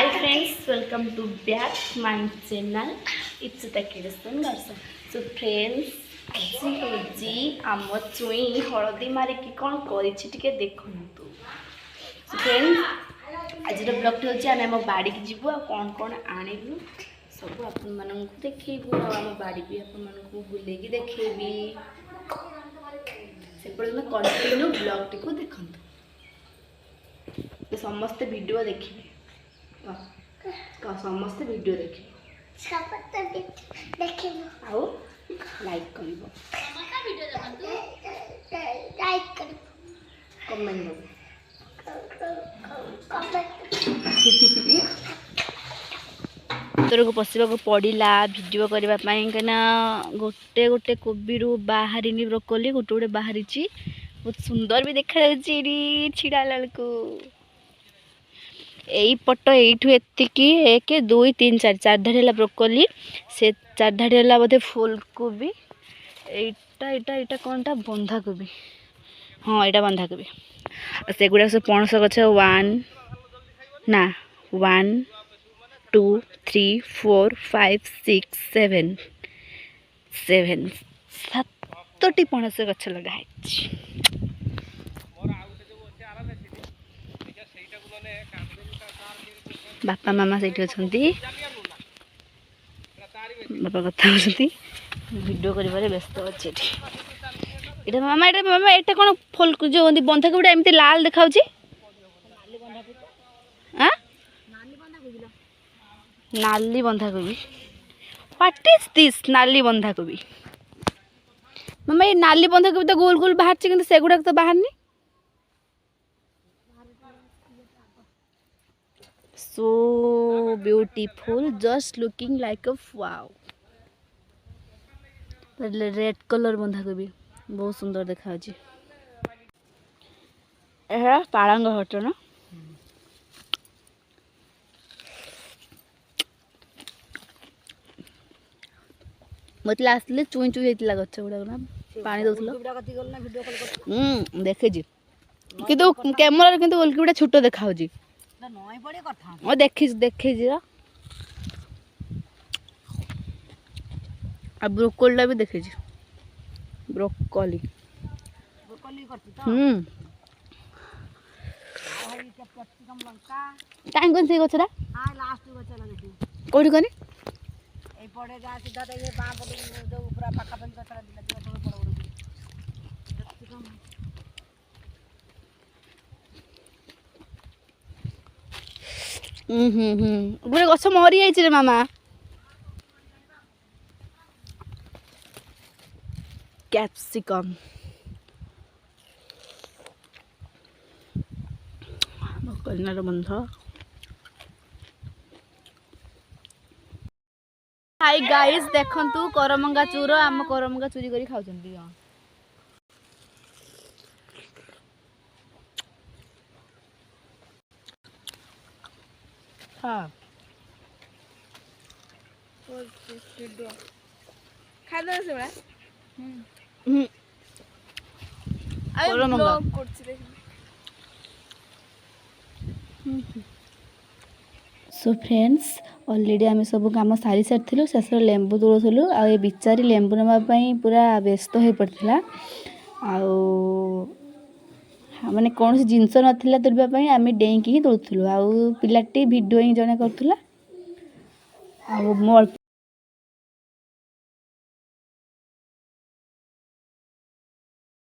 Hi friends, welcome to back my channel. It's the Kirsten Garson. So friends, ଆଜି ହେଉଛି ଆମ ଚୁଇଁ ହଳଦୀ ମାରିକି କ'ଣ କରିଛି ଟିକେ ଦେଖନ୍ତୁ। So friends, ଆଜିର ବ୍ଲଗ୍ଟି ହେଉଛି ଆମେ ଆମ ବାଡ଼ିକି ଯିବୁ ଆଉ କ'ଣ ଆଣିବୁ ସବୁ ଆପଣମାନଙ୍କୁ ଦେଖେଇବୁ ଆଉ ଆମ ବାଡ଼ି ବି ଆପଣମାନଙ୍କୁ ବୁଲେଇକି ଦେଖେଇବି। ସେପର୍ଯ୍ୟନ୍ତ କଣ୍ଟିନ୍ୟୁ ବ୍ଲଗ୍ଟିକୁ ଦେଖନ୍ତୁ। ସମସ୍ତେ ଭିଡ଼ିଓ ଦେଖିବେ। ସମସ୍ତେ ଭିଡ଼ିଓ ଦେଖିବେ ଆଉ ଲାଇକ୍ କରିବ କମେଣ୍ଟ ଦେବ। ଭିତରକୁ ପଶିବାକୁ ପଡ଼ିଲା ଭିଡ଼ିଓ କରିବା ପାଇଁ କାହିଁକିନା ଗୋଟେ ଗୋଟେ କୋବିରୁ ବାହାରିନି ବ୍ରୋକୋଲି ଗୋଟେ ଗୋଟେ ବାହାରିଛି ବହୁତ ସୁନ୍ଦର ବି ଦେଖାଯାଉଛି ଏଇଠି ଛିଡ଼ା ହେଲା ବେଳକୁ। ଏଇ ପଟ ଏଇଠୁ ଏତିକି 1 2 3 4 ଧାଡ଼ି ହେଲା ବ୍ରୋକୋଲି ସେ 4 ଧାଡ଼ି ହେଲା ବୋଧେ ଫୁଲକୋବି ଏଇଟା ଏଇଟା ଏଇଟା କ'ଣଟା ବନ୍ଧାକୋବି ହଁ ଏଇଟା ବନ୍ଧାକୋବି ଆଉ ସେଗୁଡ଼ାକ ସବୁ ପଣସ ଗଛ 1 2 3 4 5 6 7 7ଟି ପଣସ ଗଛ ଲଗା ହେଇଛି। ବାପା ମାମା ସେଇଠି ଅଛନ୍ତି ବାପା କଥା ହେଉଛନ୍ତି ଭିଡ଼ିଓ କରିବାରେ ବ୍ୟସ୍ତ ଅଛି ଏଠି। ଏଇଟା ମାମା ଏଇଟା କ'ଣ ଫୁଲ ଯେଉଁ ବନ୍ଧାକୋବିଟା ଏମିତି ଲାଲ ଦେଖାଉଛି ନାଲି ବନ୍ଧାକୋବି ହ୍ୱାଟ୍ ଇଜ୍ ଦିସ୍ ନାଲି ବନ୍ଧାକୋବି ମାମା ଏଇ ନାଲି ବନ୍ଧାକୋବି ତ ଗୋଲ ଗୋଲ ବାହାରିଛି କିନ୍ତୁ ସେଗୁଡ଼ାକ ତ ବାହାରିନି। So beautiful, just looking like a wow. Red colour बंधाकोबी बहुत सुंदर देखा पालंग हट ना मत आसले चुई चुई होता गच गुड़ा ना पानी दौल देखे कि कैमेरा कि गुड़ा छोट देखा देखी देखी ब्रोकोली भी देखी ब्रोकोली कहीं कौन से गचरा कौटी कनी गोटे गछ मरी जाइए मामा कैप्सिकम कलिनार बंध। हाय गाइस देखंतु करमंगा चूर आम करमंगा चूरी करी खाउछंती। हां खादा से बड़ा करमंगा करछि देख। सो फ्रेंड्स ऑलरेडी आम सब कम सारी सारी शेष लेंबू तोड़ू आ बिचारी लेंबू नापी पूरा व्यस्त हो पड़ता माने कौन जिनस नाला तोड़ापी आम डेईकी ही तोड़ूलु आउ पिलाटी भिडियो ही जड़े करूला मु अल्प